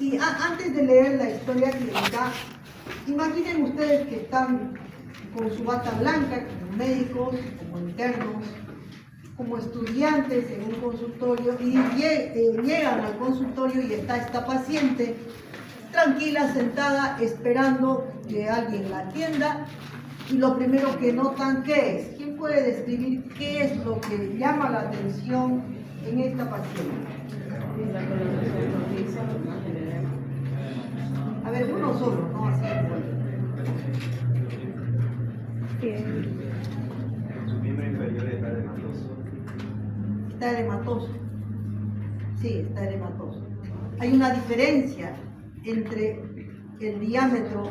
Y antes de leer la historia clínica, imaginen ustedes que están con su bata blanca, como médicos, como internos, como estudiantes en un consultorio, y llegan al consultorio y está esta paciente tranquila, sentada, esperando que alguien la atienda, y lo primero que notan, ¿qué es? ¿Quién puede describir qué es lo que llama la atención en esta paciente? A ver, uno solo, no así. Su miembro inferior está edematoso. Está edematoso. Sí, está edematoso. Hay una diferencia entre el diámetro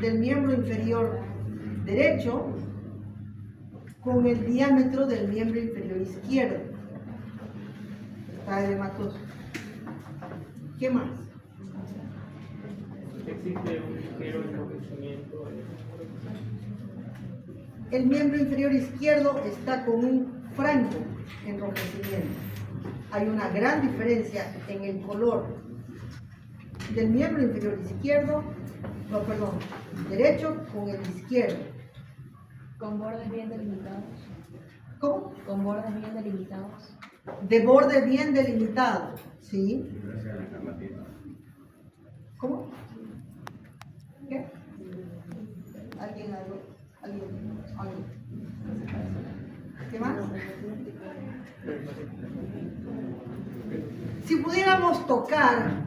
del miembro inferior derecho con el diámetro del miembro inferior izquierdo. Está edematoso. ¿Qué más? Existe un ligero enrojecimiento. El miembro inferior izquierdo está con un franco enrojecimiento. Hay una gran diferencia en el color del miembro inferior derecho con el izquierdo. Con bordes bien delimitados. ¿Cómo? Con bordes bien delimitados. De borde bien delimitado, ¿sí? ¿Cómo? ¿Qué? ¿Alguien? ¿Qué más? Si pudiéramos tocar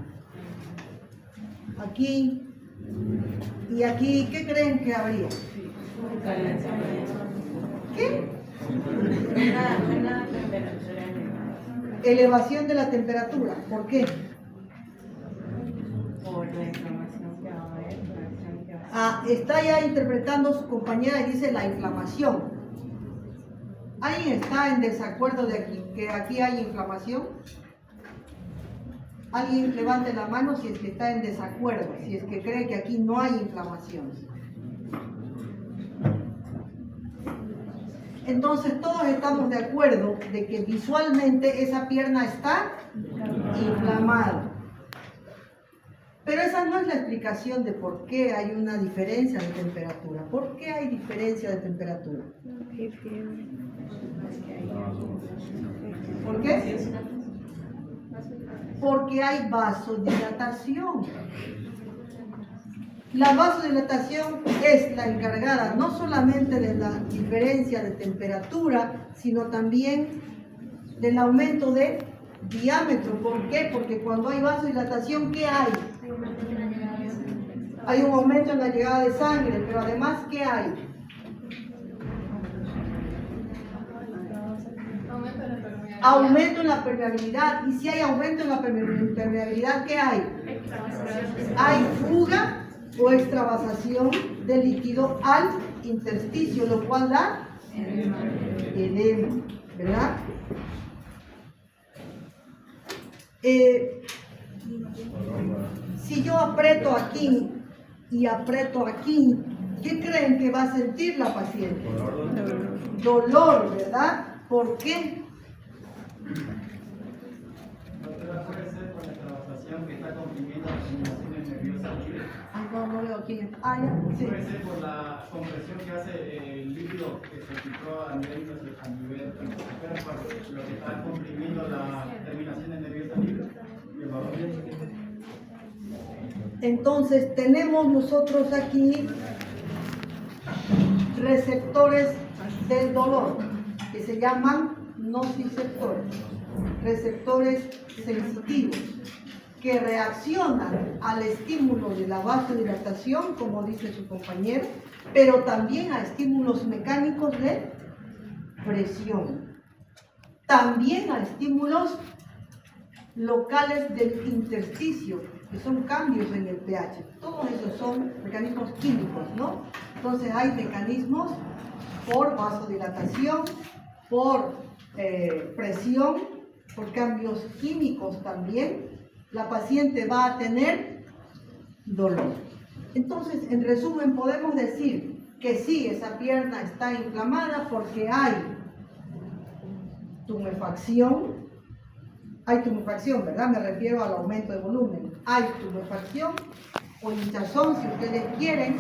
aquí y aquí, ¿qué creen que habría? ¿Qué? Elevación de la temperatura. ¿Por qué? Por la inflamación que va a haber, la reacción que va a Ah, está ya interpretando su compañera y dice la inflamación. ¿Alguien está en desacuerdo de que aquí hay inflamación? Alguien levante la mano si es que está en desacuerdo, si es que cree que aquí no hay inflamación. Entonces todos estamos de acuerdo de que visualmente esa pierna está inflamada. Pero esa no es la explicación de por qué hay una diferencia de temperatura. ¿Por qué hay diferencia de temperatura? ¿Por qué? Porque hay vasodilatación. La vasodilatación es la encargada no solamente de la diferencia de temperatura, sino también del aumento de diámetro. ¿Por qué? Porque cuando hay vasodilatación, ¿qué hay? Hay un aumento en la llegada de sangre, pero además, ¿qué hay? Aumento en la permeabilidad. Y si hay aumento en la permeabilidad, ¿qué hay? Hay fuga o extravasación de líquido al intersticio, lo cual da edema, ¿verdad? Si yo aprieto aquí y aprieto aquí, ¿qué creen que va a sentir la paciente? Dolor, ¿verdad? ¿Por qué? Puede ser por la extravasación que está comprimiendo las terminaciones nerviosas libres. No veo aquí. Ah, ya, sí. Puede ser por la compresión que hace el líquido que se filtró a nivel lo que está comprimiendo las terminaciones nerviosas libres. Entonces tenemos nosotros aquí receptores del dolor que se llaman nociceptores, receptores sensitivos que reaccionan al estímulo de la vasodilatación, como dice su compañero, pero también a estímulos mecánicos de presión, también a estímulos locales del intersticio, que son cambios en el pH. Todos esos son mecanismos químicos, ¿no? Entonces hay mecanismos por vasodilatación, por presión, por cambios químicos también. La paciente va a tener dolor. Entonces, en resumen, podemos decir que sí, esa pierna está inflamada porque hay tumefacción, ¿verdad? Me refiero al aumento de volumen. hay tumefacción o hinchazón, si ustedes quieren,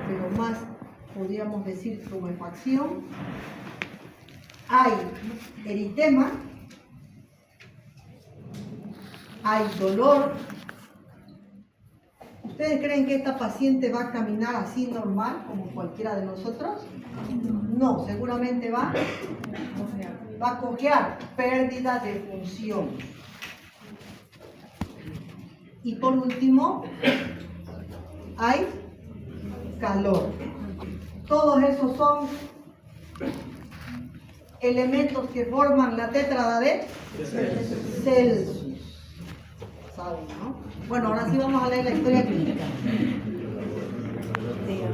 pero más podríamos decir tumefacción. Hay eritema, hay dolor. ¿Ustedes creen que esta paciente va a caminar así normal, como cualquiera de nosotros? No, seguramente va a cojear, pérdida de función. Y por último, hay calor. Todos esos son elementos que forman la tétrada de Celsius. ¿Saben, no? Bueno, ahora sí vamos a leer la historia clínica.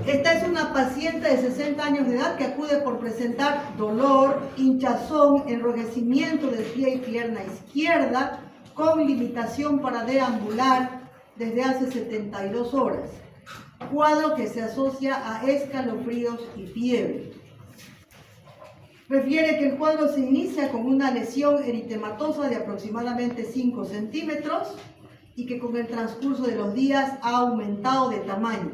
Esta es una paciente de 60 años de edad que acude por presentar dolor, hinchazón, enrojecimiento del pie y pierna izquierda, con limitación para deambular desde hace 72 horas. Cuadro que se asocia a escalofríos y fiebre. Refiere que el cuadro se inicia con una lesión eritematosa de aproximadamente 5 centímetros y que con el transcurso de los días ha aumentado de tamaño.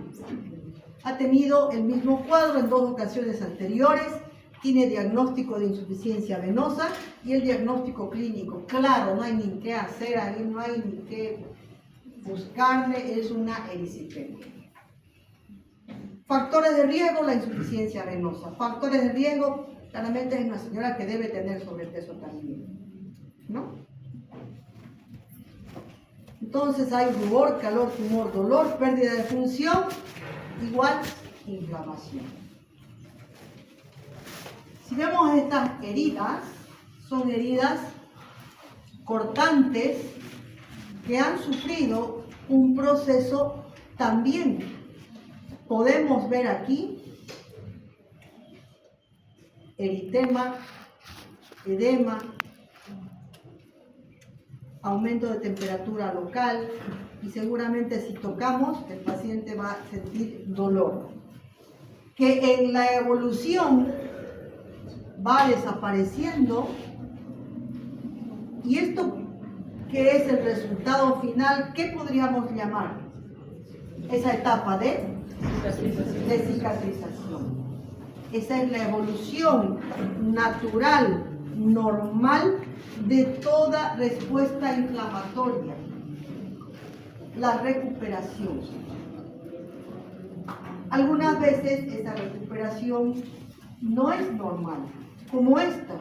Ha tenido el mismo cuadro en 2 ocasiones anteriores, tiene diagnóstico de insuficiencia venosa y el diagnóstico clínico. Claro, no hay ni qué hacer ahí, no hay ni qué buscarle, es una erisipela. Factores de riesgo, la insuficiencia venosa. Factores de riesgo, claramente es una señora que debe tener sobrepeso también, ¿no? Entonces hay rubor, calor, tumor, dolor, pérdida de función, igual inflamación. Si vemos estas heridas, son heridas cortantes que han sufrido un proceso también. Podemos ver aquí eritema, edema, aumento de temperatura local y seguramente si tocamos el paciente va a sentir dolor. Que en la evolución va desapareciendo y esto que es el resultado final, ¿qué podríamos llamar? Esa etapa de cicatrización. Esa es la evolución natural, normal de toda respuesta inflamatoria. La recuperación. Algunas veces esa recuperación no es normal, como esta,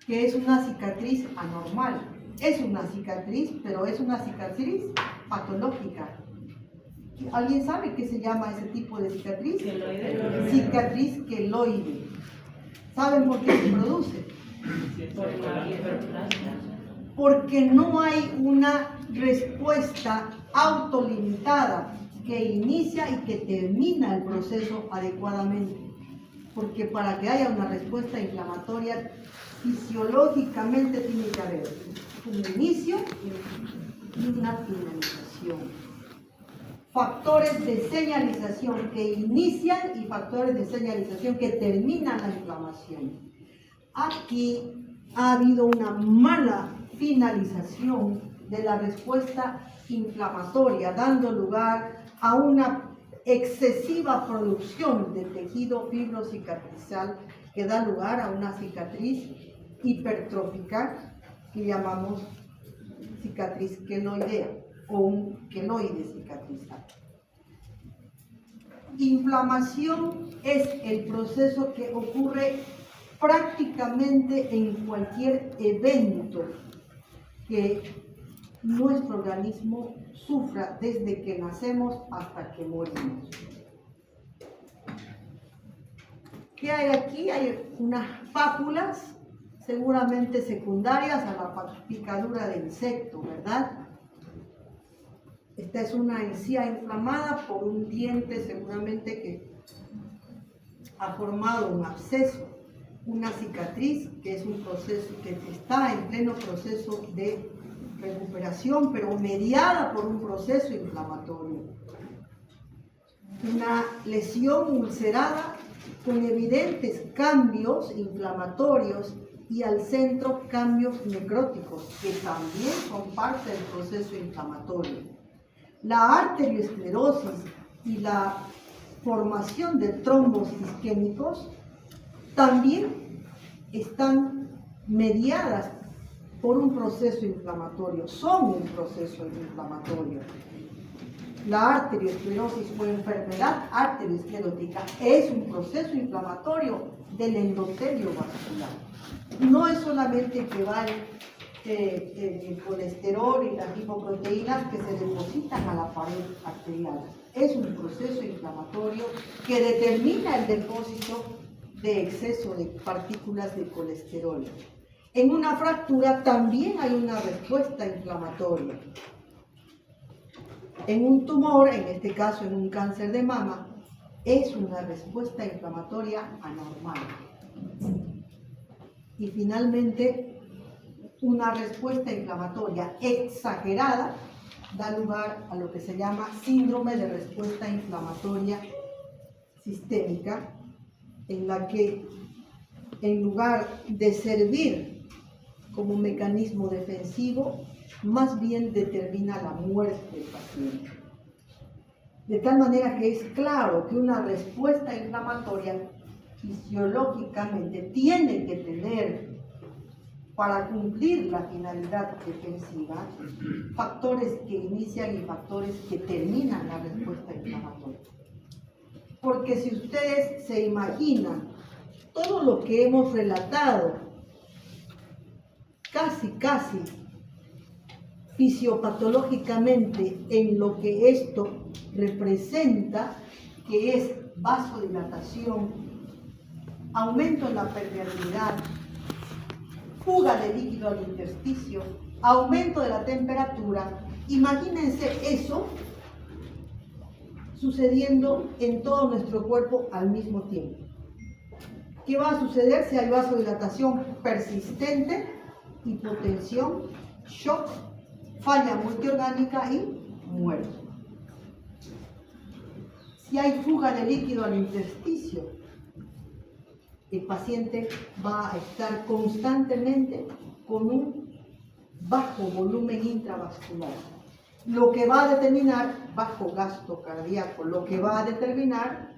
que es una cicatriz anormal. Es una cicatriz, pero es una cicatriz patológica. ¿Alguien sabe qué se llama ese tipo de cicatriz? Queloide. Cicatriz queloide. ¿Saben por qué se produce? Porque no hay una respuesta autolimitada que inicia y que termina el proceso adecuadamente. Porque para que haya una respuesta inflamatoria, fisiológicamente tiene que haber un inicio y una finalización. Factores de señalización que inician y factores de señalización que terminan la inflamación. Aquí ha habido una mala finalización de la respuesta inflamatoria, dando lugar a una excesiva producción de tejido fibrocicatrizal que da lugar a una cicatriz hipertrófica que llamamos cicatriz queloidea o un queloide cicatrizal. Inflamación es el proceso que ocurre prácticamente en cualquier evento que nuestro organismo sufra desde que nacemos hasta que morimos. ¿Qué hay aquí? Hay unas pápulas, seguramente secundarias a la picadura de insecto, ¿verdad? Esta es una encía inflamada por un diente seguramente que ha formado un absceso, una cicatriz que es un proceso que está en pleno proceso de recuperación, pero mediada por un proceso inflamatorio. Una lesión ulcerada con evidentes cambios inflamatorios y al centro cambios necróticos, que también son parte del proceso inflamatorio. La arteriosclerosis y la formación de trombos isquémicos también están mediadas por un proceso inflamatorio, son un proceso inflamatorio. La arteriosclerosis o enfermedad arteriosclerótica es un proceso inflamatorio del endotelio vascular. No es solamente que va el colesterol y las lipoproteínas que se depositan a la pared arterial. Es un proceso inflamatorio que determina el depósito de exceso de partículas de colesterol. En una fractura también hay una respuesta inflamatoria. En un tumor, en este caso en un cáncer de mama, es una respuesta inflamatoria anormal. Y finalmente, una respuesta inflamatoria exagerada da lugar a lo que se llama síndrome de respuesta inflamatoria sistémica, en la que en lugar de servir como mecanismo defensivo, más bien determina la muerte del paciente. De tal manera que es claro que una respuesta inflamatoria fisiológicamente tiene que tener, para cumplir la finalidad defensiva, factores que inician y factores que terminan la respuesta inflamatoria. Porque si ustedes se imaginan todo lo que hemos relatado, casi fisiopatológicamente en lo que esto representa, que es vasodilatación, aumento en la permeabilidad, fuga de líquido al intersticio, aumento de la temperatura, imagínense eso sucediendo en todo nuestro cuerpo al mismo tiempo. ¿Qué va a suceder si hay vasodilatación persistente, hipotensión, shock, falla multiorgánica y muerte? Si hay fuga de líquido al intersticio, el paciente va a estar constantemente con un bajo volumen intravascular, lo que va a determinar bajo gasto cardíaco, lo que va a determinar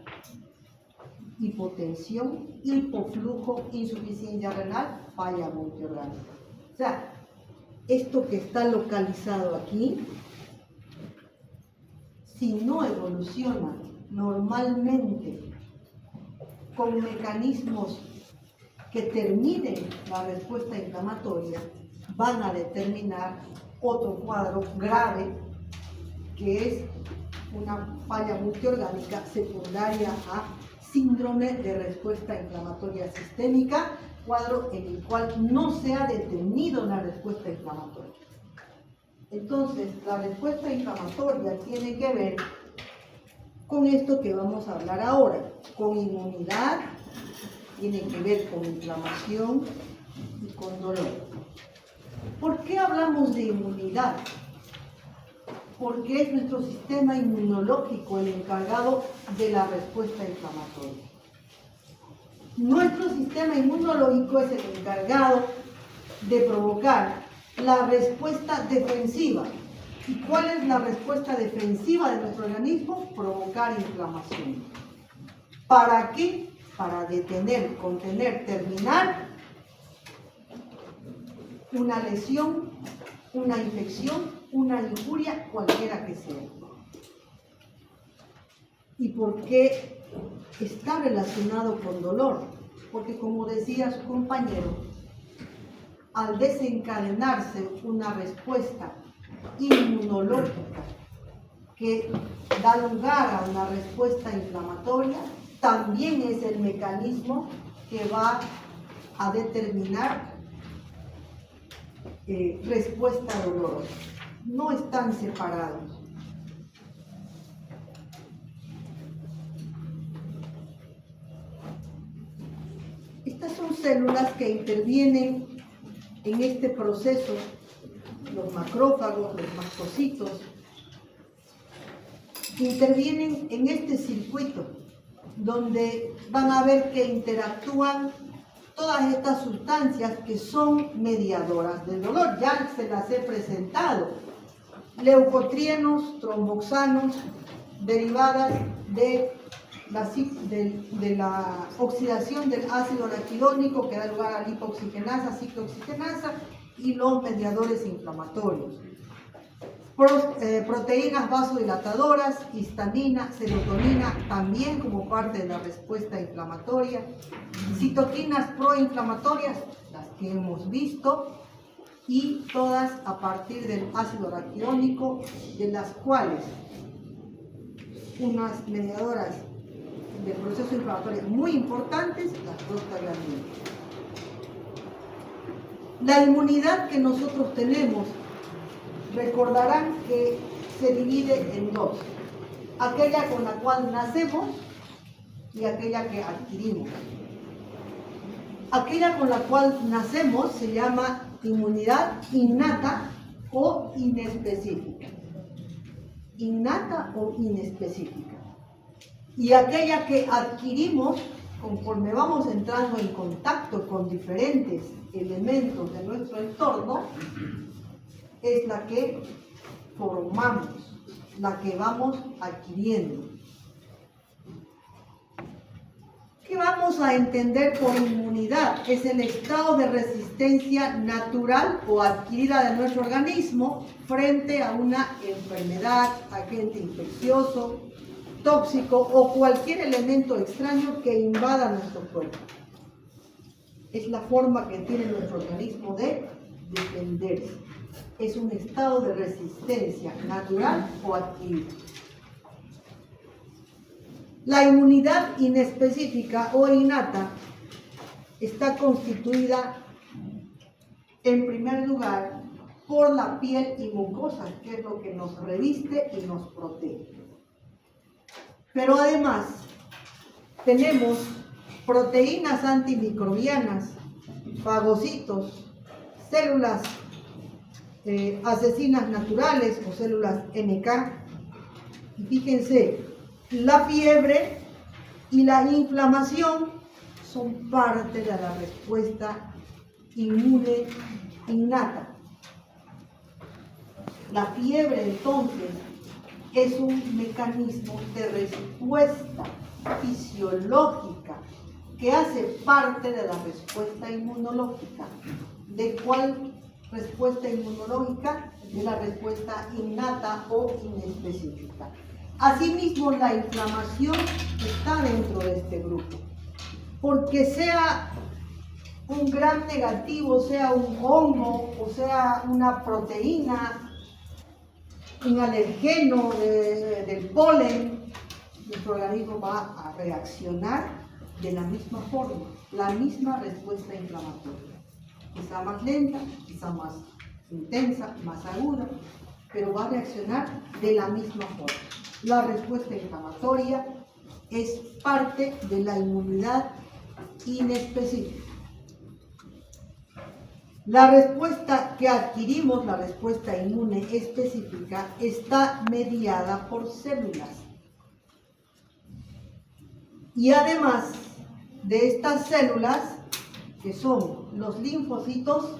hipotensión, hipoflujo, insuficiencia renal, falla multiorgánica. O sea, esto que está localizado aquí, si no evoluciona normalmente con mecanismos que terminen la respuesta inflamatoria, van a determinar otro cuadro grave, que es una falla multiorgánica secundaria a síndrome de respuesta inflamatoria sistémica, cuadro en el cual no se ha detenido la respuesta inflamatoria. Entonces, la respuesta inflamatoria tiene que ver con esto que vamos a hablar ahora, con inmunidad, tiene que ver con inflamación y con dolor. ¿Por qué hablamos de inmunidad? Porque es nuestro sistema inmunológico el encargado de la respuesta inflamatoria. Nuestro sistema inmunológico es el encargado de provocar la respuesta defensiva. ¿Y cuál es la respuesta defensiva de nuestro organismo? Provocar inflamación. ¿Para qué? Para detener, contener, terminar una lesión, una infección, una injuria, cualquiera que sea. ¿Y por qué está relacionado con dolor? Porque, como decía su compañero, al desencadenarse una respuesta inmunológica que da lugar a una respuesta inflamatoria, también es el mecanismo que va a determinar respuesta dolorosa. No están separados. Estas son células que intervienen en este proceso, los macrófagos, los mastocitos, intervienen en este circuito, donde van a ver que interactúan todas estas sustancias que son mediadoras del dolor. Ya se las he presentado. Leucotrienos, tromboxanos, derivadas de la oxidación del ácido araquidónico que da lugar a lipoxigenasa, ciclooxigenasa y los mediadores inflamatorios. Proteínas vasodilatadoras, histamina, serotonina, también como parte de la respuesta inflamatoria. Citoquinas proinflamatorias, las que hemos visto, y todas a partir del ácido araquidónico, de las cuales unas mediadoras del proceso inflamatorio muy importantes, las prostaglandinas. La inmunidad que nosotros tenemos, recordarán que se divide en dos: aquella con la cual nacemos y aquella que adquirimos. Aquella con la cual nacemos se llama inmunidad innata o inespecífica. Innata o inespecífica. Y aquella que adquirimos conforme vamos entrando en contacto con diferentes elementos de nuestro entorno, es la que formamos, la que vamos adquiriendo. ¿Qué vamos a entender por inmunidad? Es el estado de resistencia natural o adquirida de nuestro organismo frente a una enfermedad, agente infeccioso, tóxico o cualquier elemento extraño que invada nuestro cuerpo. Es la forma que tiene nuestro organismo de defenderse. Es un estado de resistencia natural o adquirida. La inmunidad inespecífica o innata está constituida, en primer lugar, por la piel y mucosas, que es lo que nos reviste y nos protege. Pero además, tenemos proteínas antimicrobianas, fagocitos, células asesinas naturales o células NK. Y fíjense, la fiebre y la inflamación son parte de la respuesta inmune innata. La fiebre, entonces, es un mecanismo de respuesta fisiológica que hace parte de la respuesta inmunológica. ¿De cuál respuesta inmunológica? De la respuesta innata o inespecífica. Asimismo, la inflamación está dentro de este grupo, porque sea un gram negativo, sea un hongo, o sea una proteína, un alergeno del polen, nuestro organismo va a reaccionar de la misma forma, la misma respuesta inflamatoria. Quizá más lenta, quizá más intensa, más aguda, pero va a reaccionar de la misma forma. La respuesta inflamatoria es parte de la inmunidad inespecífica. La respuesta que adquirimos, la respuesta inmune específica, está mediada por células. Y además de estas células, que son los linfocitos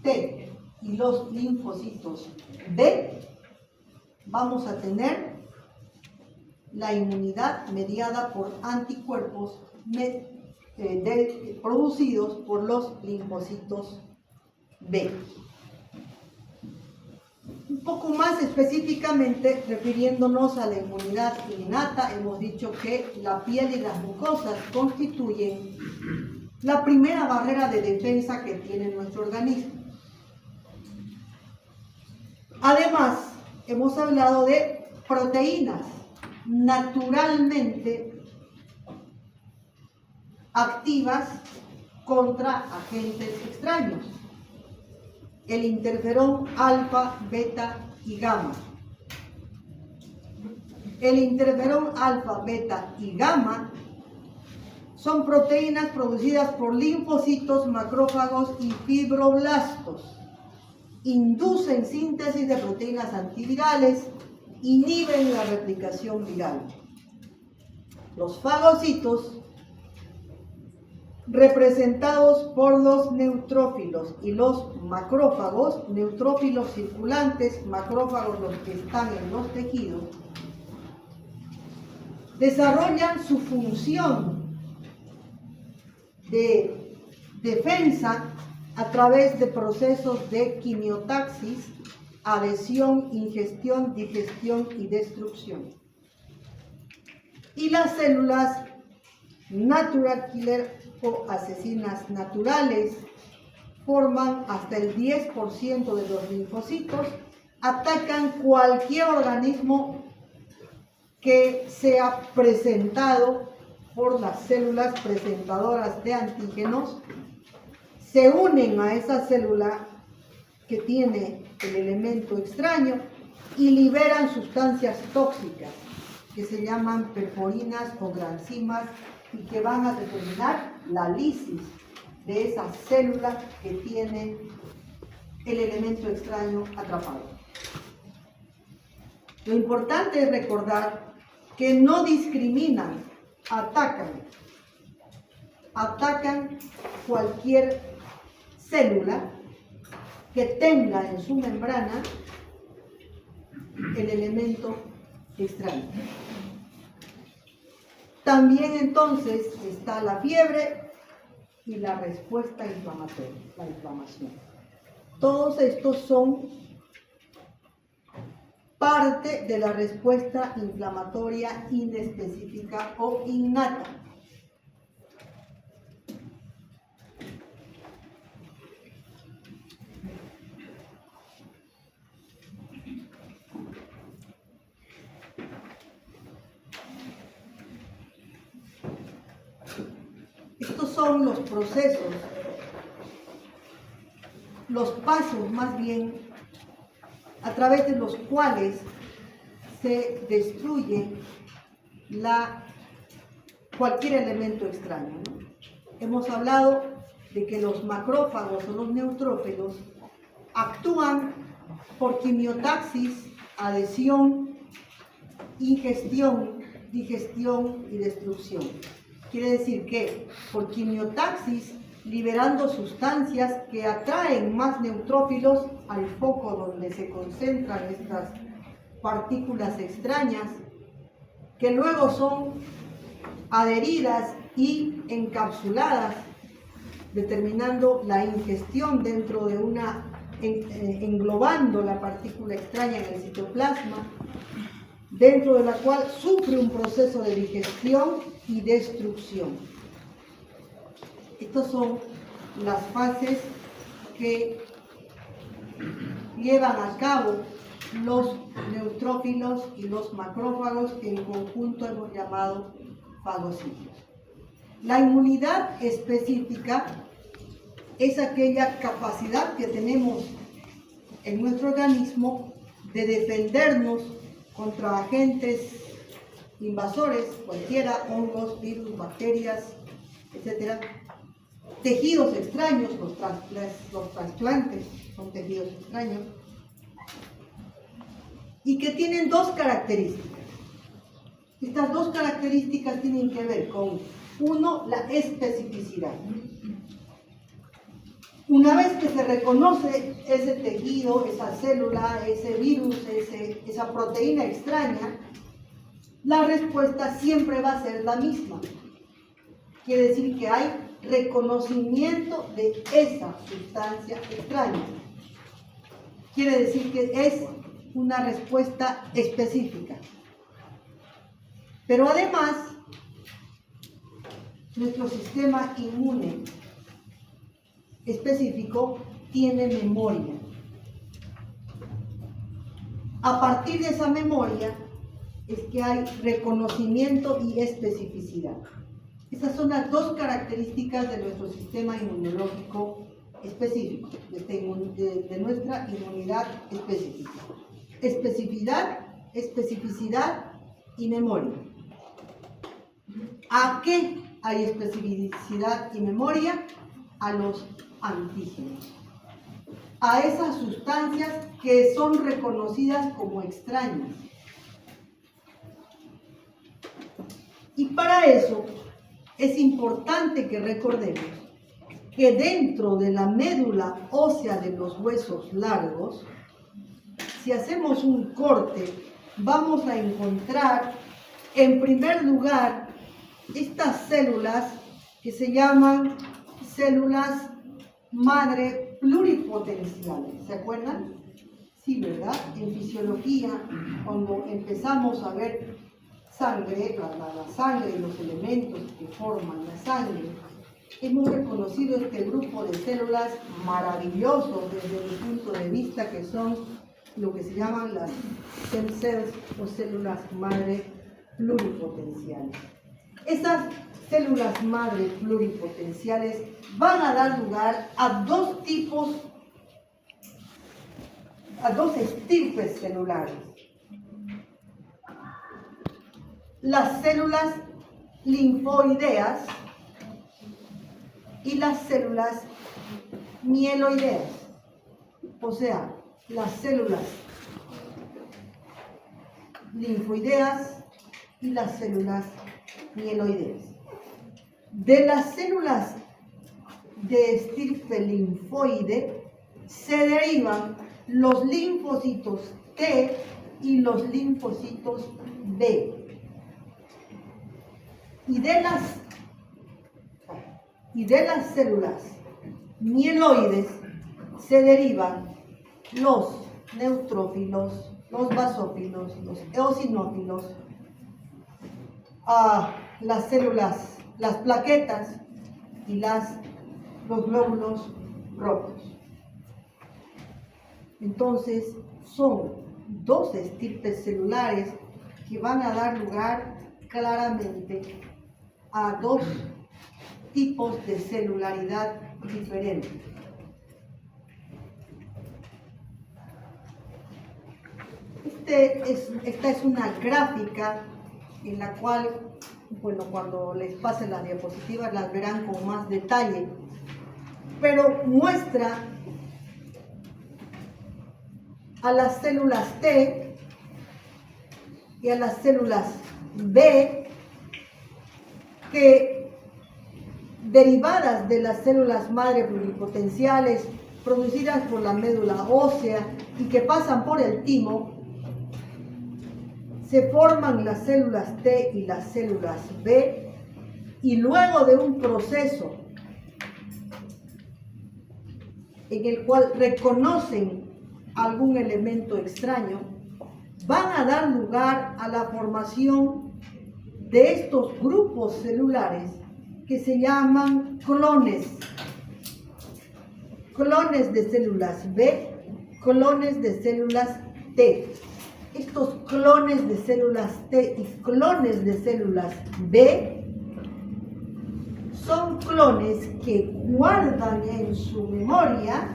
T y los linfocitos B, vamos a tener la inmunidad mediada por anticuerpos producidos por los linfocitos B. Un poco más específicamente, refiriéndonos a la inmunidad innata, hemos dicho que la piel y las mucosas constituyen la primera barrera de defensa que tiene nuestro organismo. Además, hemos hablado de proteínas naturalmente activas contra agentes extraños. El interferón alfa, beta y gamma. El interferón alfa, beta y gamma son proteínas producidas por linfocitos, macrófagos y fibroblastos. Inducen síntesis de proteínas antivirales, inhiben la replicación viral. Los fagocitos representados por los neutrófilos y los macrófagos, neutrófilos circulantes, macrófagos los que están en los tejidos, desarrollan su función de defensa a través de procesos de quimiotaxis, adhesión, ingestión, digestión y destrucción. Y las células natural killer o asesinas naturales forman hasta el 10% de los linfocitos, atacan cualquier organismo que sea presentado por las células presentadoras de antígenos, se unen a esa célula que tiene el elemento extraño y liberan sustancias tóxicas que se llaman perforinas o granzimas y que van a determinar la lisis de esa célula que tiene el elemento extraño atrapado. Lo importante es recordar que no discriminan, atacan cualquier célula que tenga en su membrana el elemento extraño. También entonces está la fiebre y la respuesta inflamatoria, la inflamación. Todos estos son parte de la respuesta inflamatoria inespecífica o innata. Estos son los procesos, los pasos más bien, a través de los cuales se destruye cualquier elemento extraño, ¿no? Hemos hablado de que los macrófagos o los neutrófilos actúan por quimiotaxis, adhesión, ingestión, digestión y destrucción. Quiere decir que por quimiotaxis, liberando sustancias que atraen más neutrófilos al foco donde se concentran estas partículas extrañas, que luego son adheridas y encapsuladas, determinando la ingestión dentro de englobando la partícula extraña en el citoplasma, dentro de la cual sufre un proceso de digestión y destrucción. Estas son las fases que llevan a cabo los neutrófilos y los macrófagos, que en conjunto hemos llamado fagocitos. La inmunidad específica es aquella capacidad que tenemos en nuestro organismo de defendernos contra agentes invasores, cualquiera, hongos, virus, bacterias, etc. Tejidos extraños, los trasplantes son tejidos extraños, y que tienen dos características. Estas dos características tienen que ver con, uno, la especificidad. Una vez que se reconoce ese tejido, esa célula, ese virus, esa proteína extraña, la respuesta siempre va a ser la misma. Quiere decir que hay reconocimiento de esa sustancia extraña. Quiere decir que es una respuesta específica. Pero además, nuestro sistema inmune específico tiene memoria. A partir de esa memoria es que hay reconocimiento y especificidad. Esas son las dos características de nuestro sistema inmunológico específico, de nuestra inmunidad específica. Especificidad y memoria. ¿A qué hay especificidad y memoria? A los antígenos, a esas sustancias que son reconocidas como extrañas. Y para eso es importante que recordemos que dentro de la médula ósea de los huesos largos, si hacemos un corte, vamos a encontrar, en primer lugar, estas células que se llaman células madre pluripotenciales. ¿Se acuerdan? Sí, ¿verdad? En fisiología, cuando empezamos a ver sangre, la sangre y los elementos que forman la sangre, hemos reconocido este grupo de células maravillosos desde mi punto de vista, que son lo que se llaman las stem cells o células madre pluripotenciales. Esas células madre pluripotenciales van a dar lugar a dos estirpes celulares. Las células linfoideas y las células mieloideas, o sea, las células linfoideas y las células mieloideas. De las células de estirpe linfoide se derivan los linfocitos T y los linfocitos B. Y de las células mieloides se derivan los neutrófilos, los basófilos, los eosinófilos, las células, las plaquetas y los glóbulos rojos. Entonces, son dos estirpes celulares que van a dar lugar claramente a dos tipos de celularidad diferentes. Esta es una gráfica en la cual, bueno, cuando les pasen las diapositivas las verán con más detalle, pero muestra a las células T y a las células B que, derivadas de las células madre pluripotenciales producidas por la médula ósea y que pasan por el timo, se forman las células T y las células B, y luego de un proceso en el cual reconocen algún elemento extraño, van a dar lugar a la formación de estos grupos celulares que se llaman clones. Clones de células B, clones de células T. Estos clones de células T y clones de células B son clones que guardan en su memoria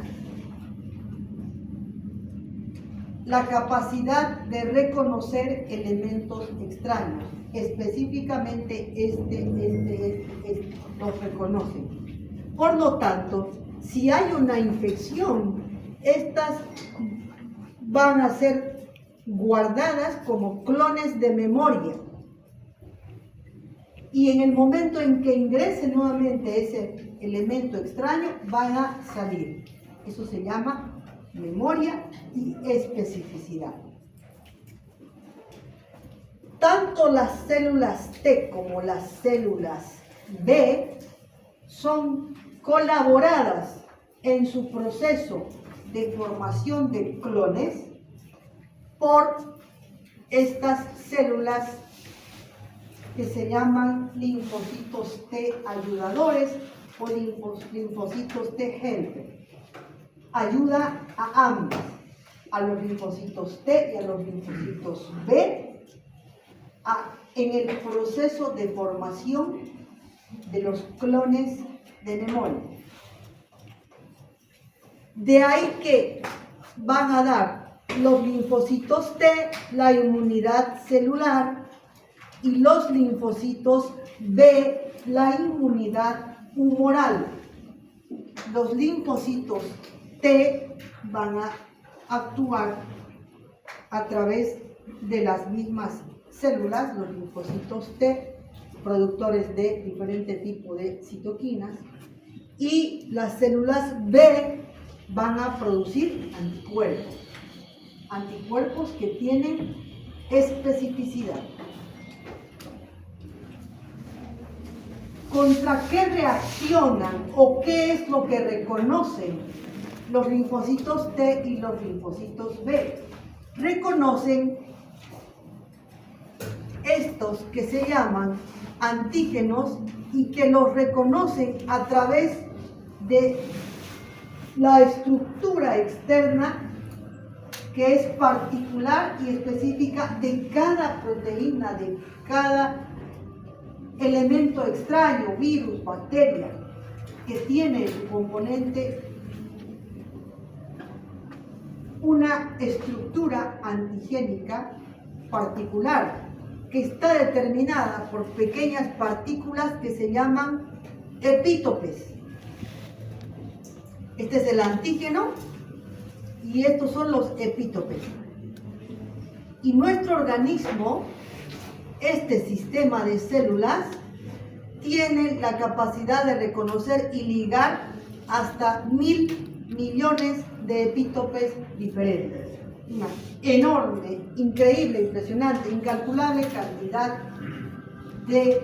la capacidad de reconocer elementos extraños. Específicamente los reconocen. Por lo tanto, si hay una infección, estas van a ser guardadas como clones de memoria. Y en el momento en que ingrese nuevamente ese elemento extraño, van a salir. Eso se llama memoria y especificidad. Tanto las células T como las células B son colaboradas en su proceso de formación de clones por estas células que se llaman linfocitos T ayudadores o linfocitos T helper. Ayuda a ambas, a los linfocitos T y a los linfocitos B, en el proceso de formación de los clones de memoria. De ahí que van a dar los linfocitos T la inmunidad celular y los linfocitos B la inmunidad humoral. Los linfocitos T van a actuar a través de las mismas células, los linfocitos T, productores de diferentes tipos de citoquinas, y las células B van a producir anticuerpos que tienen especificidad. ¿Contra qué reaccionan o qué es lo que reconocen los linfocitos T y los linfocitos B? Reconocen estos que se llaman antígenos y que los reconocen a través de la estructura externa que es particular y específica de cada proteína, de cada elemento extraño, virus, bacteria, que tiene en su componente una estructura antigénica particular, que está determinada por pequeñas partículas que se llaman epítopes. Este es el antígeno y estos son los epítopes. Y nuestro organismo, este sistema de células, tiene la capacidad de reconocer y ligar hasta 1.000 millones de epítopes diferentes. Una enorme, increíble, impresionante, incalculable cantidad de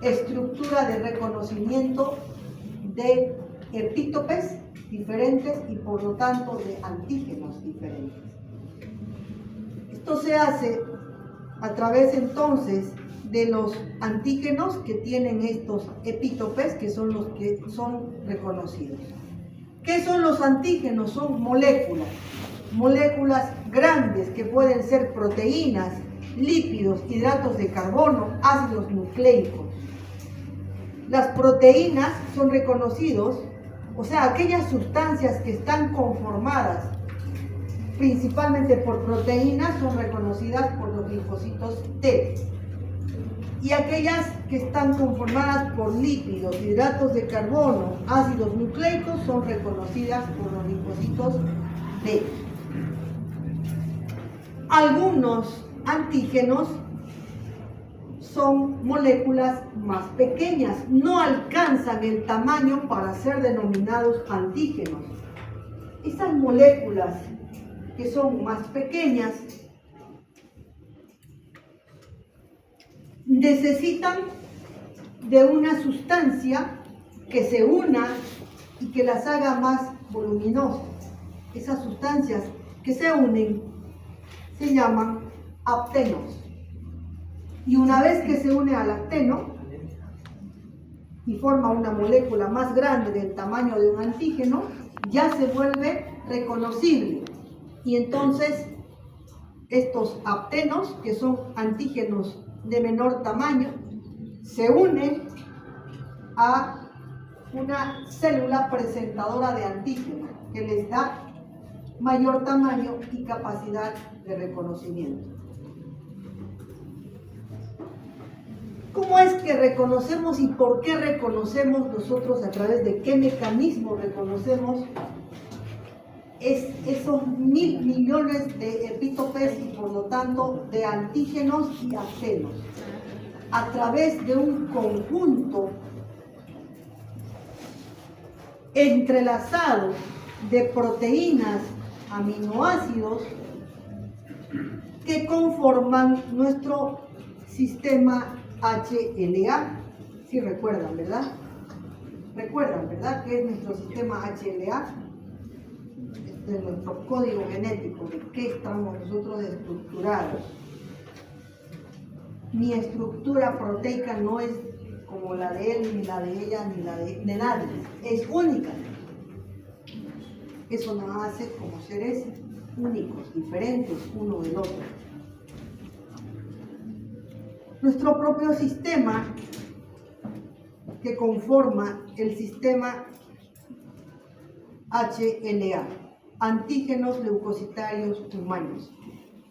estructura de reconocimiento de epítopes diferentes y por lo tanto de antígenos diferentes. Esto se hace a través entonces de los antígenos que tienen estos epítopes, que son los que son reconocidos. ¿Qué son los antígenos? Son moléculas grandes que pueden ser proteínas, lípidos, hidratos de carbono, ácidos nucleicos. Las proteínas son reconocidos, o sea, aquellas sustancias que están conformadas principalmente por proteínas son reconocidas por los linfocitos T. Y aquellas que están conformadas por lípidos, hidratos de carbono, ácidos nucleicos son reconocidas por los linfocitos B. Algunos antígenos son moléculas más pequeñas, no alcanzan el tamaño para ser denominados antígenos. Esas moléculas que son más pequeñas necesitan de una sustancia que se una y que las haga más voluminosas. Esas sustancias que se unen se llaman aptenos. Y una vez que se une al apteno y forma una molécula más grande del tamaño de un antígeno, ya se vuelve reconocible. Y entonces estos aptenos, que son antígenos de menor tamaño, se unen a una célula presentadora de antígeno que les da mayor tamaño y capacidad de reconocimiento. ¿Cómo es que reconocemos y por qué reconocemos nosotros, a través de qué mecanismo reconocemos esos 1.000 millones de epítopes y por lo tanto de antígenos y aptenos? A través de un conjunto entrelazado de proteínas, aminoácidos que conforman nuestro sistema HLA. Sí recuerdan, ¿verdad? ¿Recuerdan, verdad? ¿Qué es nuestro sistema HLA? Este es nuestro código genético, de qué estamos nosotros estructurados. Mi estructura proteica no es como la de él, ni la de ella, ni la de nadie. Es única. Eso nos hace como seres únicos, diferentes uno del otro. Nuestro propio sistema, que conforma el sistema HLA, antígenos leucocitarios humanos,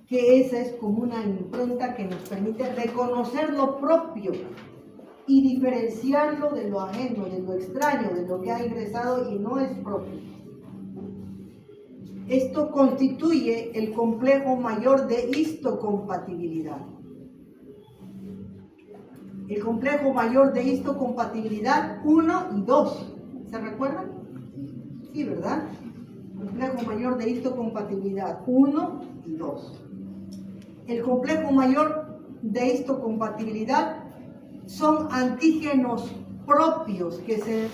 que esa es como una impronta que nos permite reconocer lo propio y diferenciarlo de lo ajeno, de lo extraño, de lo que ha ingresado y no es propio. Esto constituye el complejo mayor de histocompatibilidad. el complejo mayor de histocompatibilidad 1 y 2. ¿Se recuerdan? Sí, ¿verdad? Complejo mayor de histocompatibilidad 1 y 2. El complejo mayor de histocompatibilidad son antígenos propios que se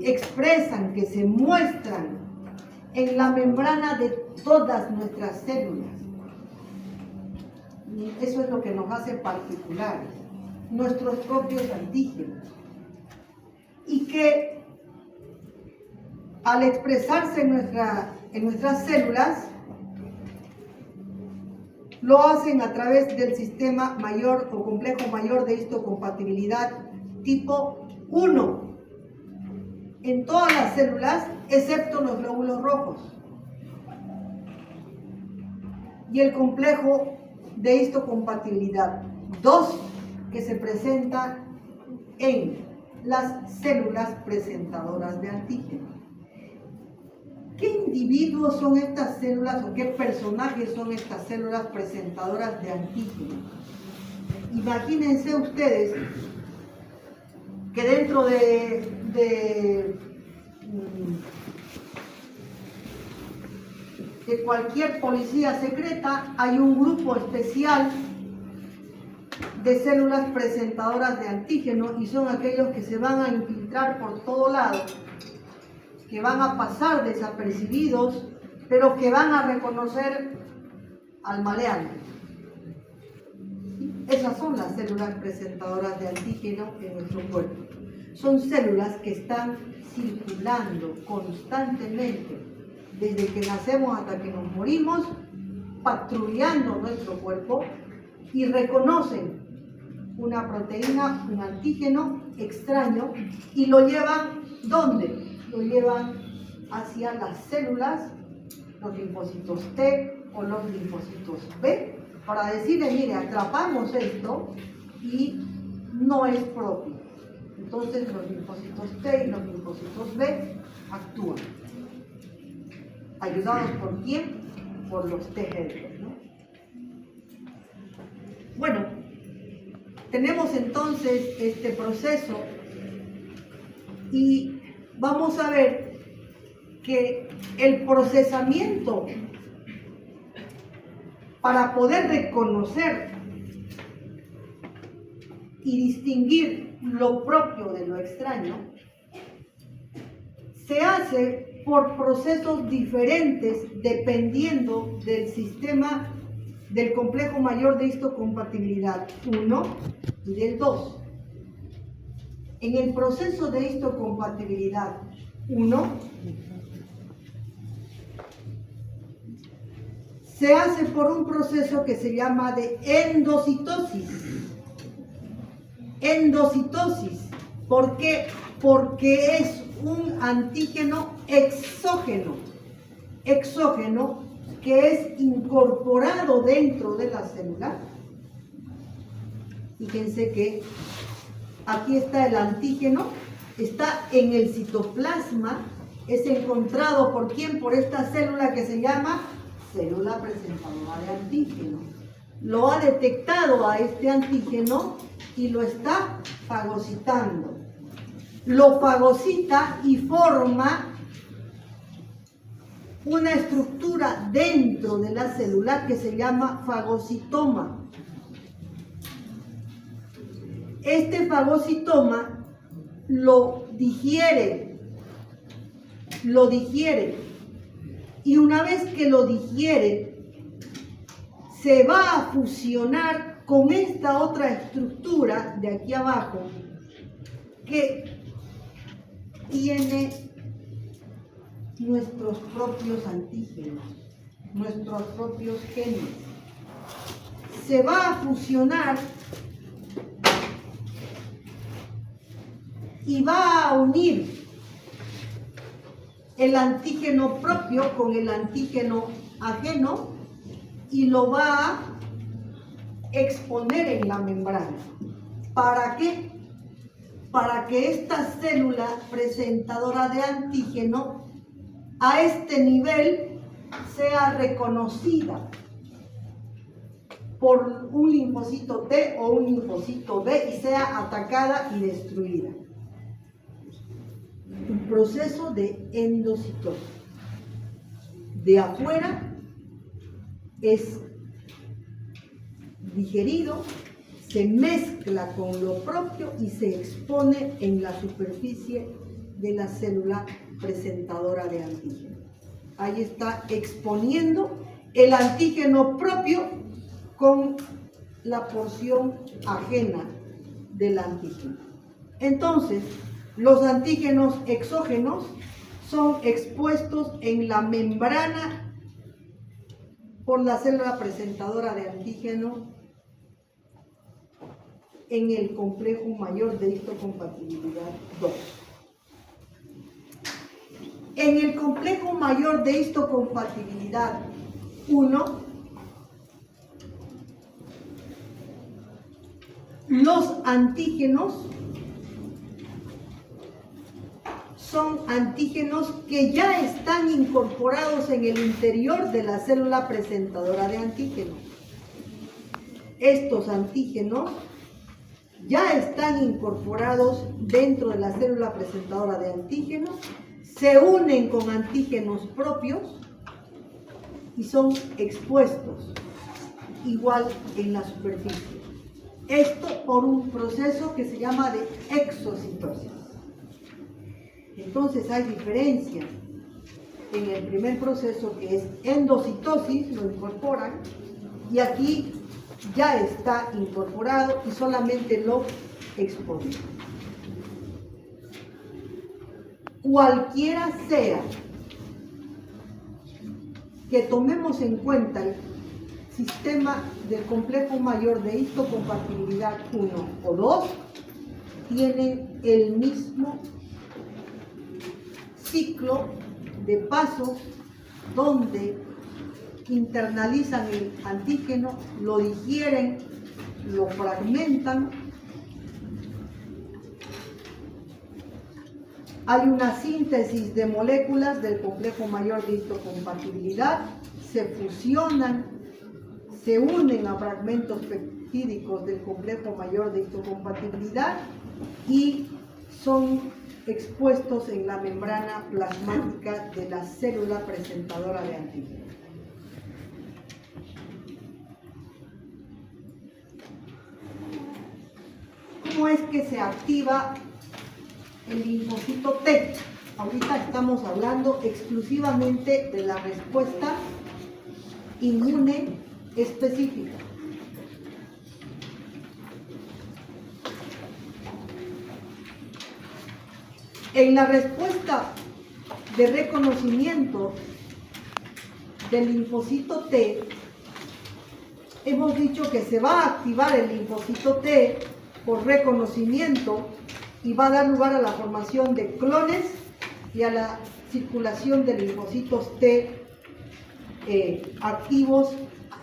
expresan, que se muestran en la membrana de todas nuestras células. Y eso es lo que nos hace particulares, nuestros propios antígenos. Y que al expresarse en nuestras células, lo hacen a través del sistema mayor o complejo mayor de histocompatibilidad tipo 1 en todas las células excepto los glóbulos rojos, y el complejo de histocompatibilidad 2 que se presenta en las células presentadoras de antígenos. ¿Qué individuos son estas células o qué personajes son estas células presentadoras de antígenos? Imagínense ustedes que dentro de cualquier policía secreta hay un grupo especial de células presentadoras de antígenos, y son aquellos que se van a infiltrar por todo lado, que van a pasar desapercibidos, pero que van a reconocer al maleante. Esas son las células presentadoras de antígeno en nuestro cuerpo. Son células que están circulando constantemente, desde que nacemos hasta que nos morimos, patrullando nuestro cuerpo, y reconocen una proteína, un antígeno extraño, y lo llevan, ¿dónde? Lo llevan hacia las células, los linfocitos T o los linfocitos B, para decirle, mire, atrapamos esto y no es propio. Entonces los linfocitos T y los linfocitos B actúan. ¿Ayudados por quién? Por los T helper, ¿no? Bueno, tenemos entonces este proceso y vamos a ver que el procesamiento para poder reconocer y distinguir lo propio de lo extraño se hace por procesos diferentes dependiendo del sistema del complejo mayor de histocompatibilidad 1 y del 2. En el proceso de histocompatibilidad 1 se hace por un proceso que se llama de endocitosis. Endocitosis. ¿Por qué? Porque es un antígeno exógeno. Exógeno que es incorporado dentro de la célula. Fíjense que aquí está el antígeno, está en el citoplasma, es encontrado ¿por quién? Por esta célula que se llama célula presentadora de antígeno. Lo ha detectado a este antígeno y lo está fagocitando. Lo fagocita y forma una estructura dentro de la célula que se llama fagocitoma. Este fagocitoma lo digiere, y una vez que lo digiere, se va a fusionar con esta otra estructura de aquí abajo que tiene nuestros propios antígenos, nuestros propios genes. Se va a fusionar y va a unir el antígeno propio con el antígeno ajeno y lo va a exponer en la membrana. ¿Para qué? Para que esta célula presentadora de antígeno a este nivel sea reconocida por un linfocito T o un linfocito B y sea atacada y destruida. Un proceso de endocitosis. De afuera es digerido, se mezcla con lo propio y se expone en la superficie de la célula presentadora de antígeno. Ahí está exponiendo el antígeno propio con la porción ajena del antígeno. Entonces, los antígenos exógenos son expuestos en la membrana por la célula presentadora de antígeno en el complejo mayor de histocompatibilidad 2. En el complejo mayor de histocompatibilidad 1, los antígenos son antígenos que ya están incorporados en el interior de la célula presentadora de antígenos. Estos antígenos ya están incorporados dentro de la célula presentadora de antígenos, se unen con antígenos propios y son expuestos igual en la superficie. Esto por un proceso que se llama de exocitosis. Entonces hay diferencia en el primer proceso, que es endocitosis, lo incorporan, y aquí ya está incorporado y solamente lo exponen. Cualquiera sea que tomemos en cuenta el sistema del complejo mayor de histocompatibilidad 1 o 2, tienen el mismo ciclo de pasos donde internalizan el antígeno, lo digieren, lo fragmentan. Hay una síntesis de moléculas del complejo mayor de histocompatibilidad, se fusionan, se unen a fragmentos peptídicos del complejo mayor de histocompatibilidad y son expuestos en la membrana plasmática de la célula presentadora de antígeno. ¿Cómo es que se activa el linfocito T? Ahorita estamos hablando exclusivamente de la respuesta inmune específica. En la respuesta de reconocimiento del linfocito T, hemos dicho que se va a activar el linfocito T por reconocimiento y va a dar lugar a la formación de clones y a la circulación de linfocitos T activos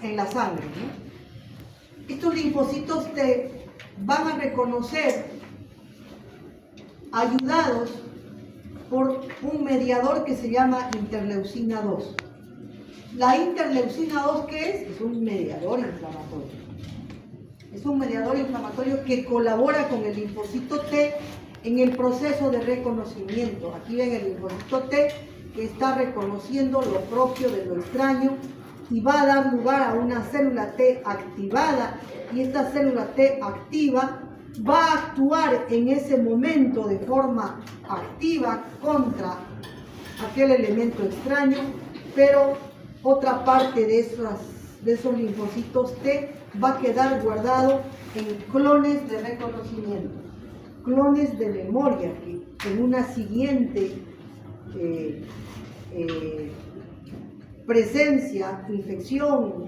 en la sangre, ¿no? Estos linfocitos T van a reconocer, ayudados por un mediador que se llama interleucina 2. La interleucina 2, ¿qué es? Es un mediador inflamatorio. Es un mediador inflamatorio que colabora con el linfocito T en el proceso de reconocimiento. Aquí ven el linfocito T que está reconociendo lo propio de lo extraño y va a dar lugar a una célula T activada, y esta célula T activa va a actuar en ese momento de forma activa contra aquel elemento extraño, pero otra parte de esos linfocitos T va a quedar guardado en clones de reconocimiento, clones de memoria, que en una siguiente presencia, infección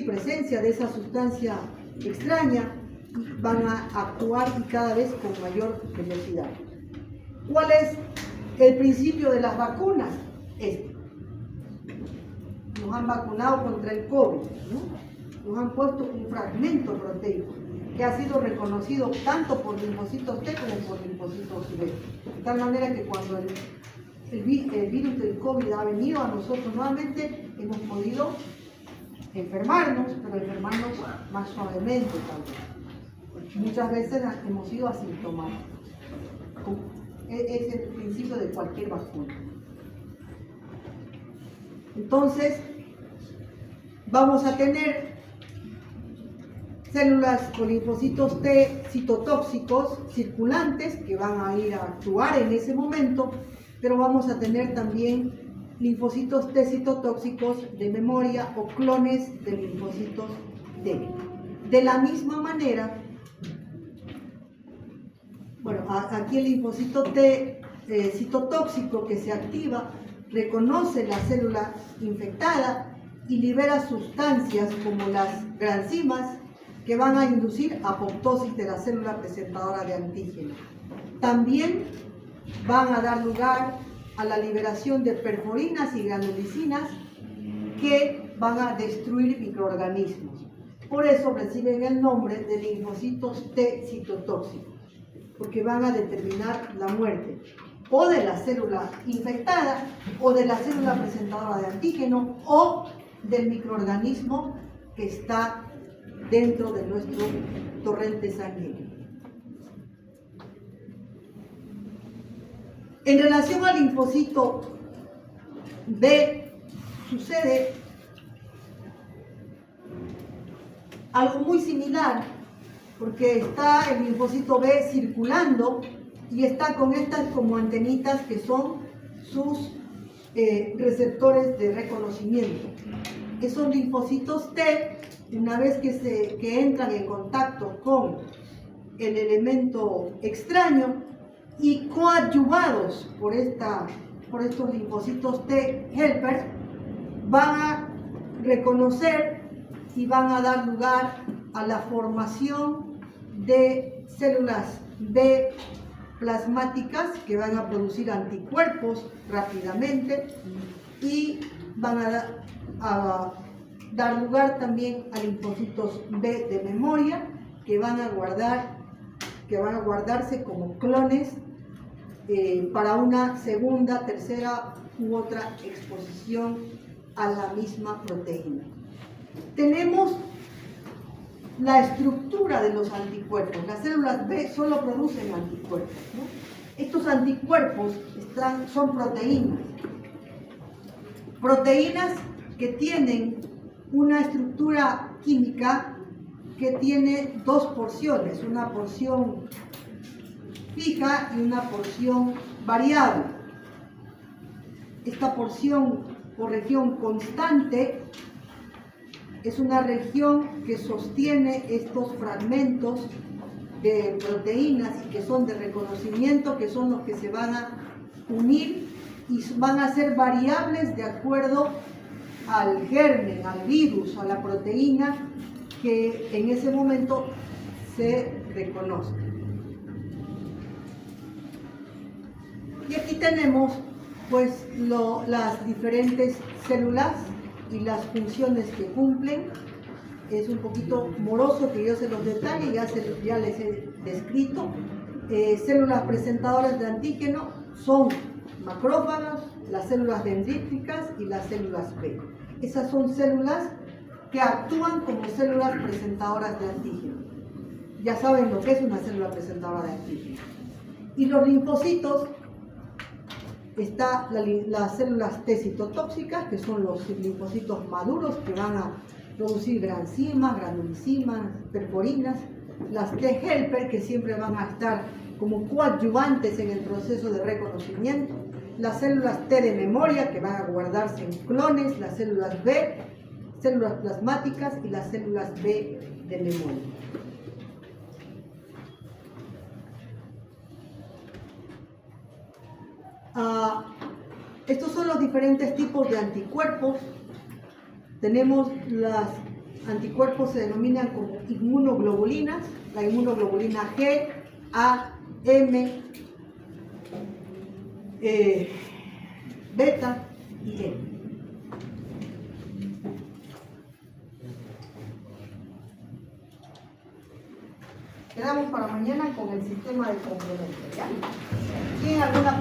presencia de esa sustancia extraña, van a actuar y cada vez con mayor velocidad. ¿Cuál es el principio de las vacunas? Nos han vacunado contra el COVID, ¿no? Nos han puesto un fragmento proteico que ha sido reconocido tanto por linfocitos T como por linfocitos B. De tal manera que cuando el virus del COVID ha venido a nosotros nuevamente, hemos podido enfermarnos, pero enfermarnos más suavemente también. Muchas veces hemos sido asintomáticos. Es el principio de cualquier vacuna. Entonces, vamos a tener células con linfocitos T citotóxicos circulantes que van a ir a actuar en ese momento, pero vamos a tener también linfocitos T citotóxicos de memoria o clones de linfocitos T. De la misma manera, bueno, aquí el linfocito T citotóxico que se activa reconoce la célula infectada y libera sustancias como las granzimas que van a inducir apoptosis de la célula presentadora de antígeno. También van a dar lugar a la liberación de perforinas y granulicinas que van a destruir microorganismos. Por eso reciben el nombre de linfocitos T citotóxicos, porque van a determinar la muerte o de la célula infectada o de la célula presentadora de antígeno o del microorganismo que está dentro de nuestro torrente sanguíneo. En relación al linfocito B, sucede algo muy similar, porque está el linfocito B circulando y está con estas como antenitas que son sus receptores de reconocimiento. Esos linfocitos T, una vez que entran en contacto con el elemento extraño y coadyuvados por estos linfocitos T helper, van a reconocer y van a dar lugar a la formación de células B plasmáticas que van a producir anticuerpos rápidamente y van a dar lugar también a linfocitos B de memoria que van a guardarse como clones para una segunda, tercera u otra exposición a la misma proteína. Tenemos la estructura de los anticuerpos. Las células B solo producen anticuerpos, ¿no? Estos anticuerpos son proteínas que tienen una estructura química que tiene dos porciones, una porción fija y una porción variable. Esta porción o región constante es una región que sostiene estos fragmentos de proteínas y que son de reconocimiento, que son los que se van a unir y van a ser variables de acuerdo al germen, al virus, a la proteína que en ese momento se reconozca. Y aquí tenemos pues las diferentes células y las funciones que cumplen. Es un poquito moroso que yo se los detalle, ya les he descrito. Células presentadoras de antígeno son macrófagos, las células dendríticas y las células B. Esas son células que actúan como células presentadoras de antígeno. Ya saben lo que es una célula presentadora de antígeno. Y los linfocitos, las células T citotóxicas, que son los linfocitos maduros que van a producir granzimas, granulicinas, perforinas. Las T helper, que siempre van a estar como coadyuvantes en el proceso de reconocimiento. Las células T de memoria, que van a guardarse en clones. Las células B, células plasmáticas, y las células B de memoria. Estos son los diferentes tipos de anticuerpos. Tenemos los anticuerpos, se denominan como inmunoglobulinas, la inmunoglobulina G, A, M, beta y E. Quedamos para mañana con el sistema de complemento, ¿ya? ¿Tienen alguna